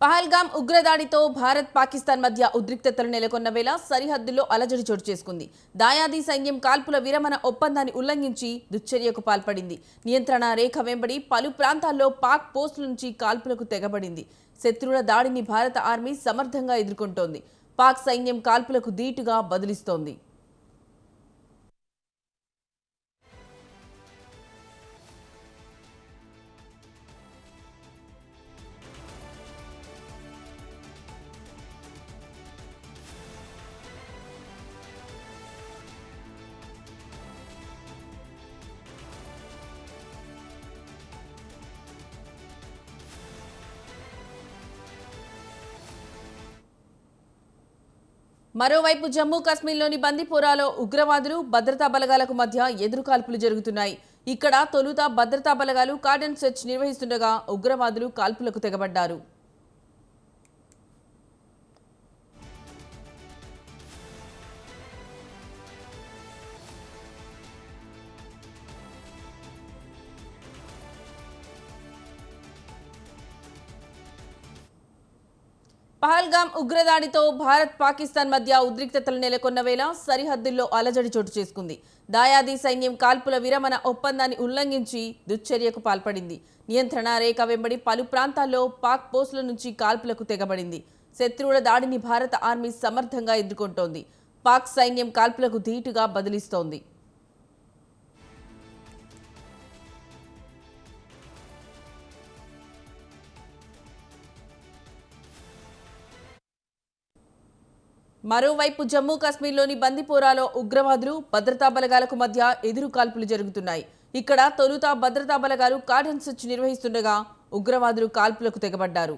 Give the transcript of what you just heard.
పహల్గామ్ ఉగ్రదాడితో భారత్ పాకిస్తాన్ మధ్య ఉద్రిక్తతలు నెలకొన్న వేళ సరిహద్దుల్లో అలజడి చోటు చేసుకుంది. దాయాది సైన్యం కాల్పుల విరమణ ఒప్పందాన్ని ఉల్లంఘించి దుశ్చర్యకు పాల్పడింది. నియంత్రణ రేఖ వెంబడి పలు ప్రాంతాల్లో పాక్ పోస్టుల నుంచి కాల్పులకు తెగబడింది. శత్రువుల దాడిని భారత ఆర్మీ సమర్థంగా ఎదుర్కొంటోంది. పాక్ సైన్యం కాల్పులకు ధీటుగా బదులిస్తోంది. మరోవైపు జమ్మూ కాశ్మీర్లోని బందీపోరాలో ఉగ్రవాదులు భద్రతా బలగాలకు మధ్య ఎదురుకాల్పులు జరుగుతున్నాయి. ఇక్కడ తొలుత భద్రతా బలగాలు కార్డన్ సెర్చ్ నిర్వహిస్తుండగా ఉగ్రవాదులు కాల్పులకు తెగబడ్డారు. పహల్గామ్ ఉగ్రదాడితో భారత్ పాకిస్తాన్ మధ్య ఉద్రిక్తతలు నెలకొన్న వేళ సరిహద్దుల్లో అలజడి చోటు చేసుకుంది. దాయాది సైన్యం కాల్పుల విరమణ ఒప్పందాన్ని ఉల్లంఘించి దుశ్చర్యకు పాల్పడింది. నియంత్రణ రేఖ వెంబడి పలు ప్రాంతాల్లో పాక్ పోస్టుల నుంచి కాల్పులకు తెగబడింది. శత్రువుల దాడిని భారత ఆర్మీ సమర్థంగా ఎదుర్కొంటోంది. పాక్ సైన్యం కాల్పులకు ధీటుగా బదిలిస్తోంది. మరోవైపు జమ్మూ కాశ్మీర్లోని బందీపోరాలో ఉగ్రవాదులు భద్రతా బలగాలకు మధ్య ఎదురు కాల్పులు జరుగుతున్నాయి. ఇక్కడ తొలుత భద్రతా బలగాలు కార్డన్ సెర్చ్ నిర్వహిస్తుండగా ఉగ్రవాదులు కాల్పులకు తెగబడ్డారు.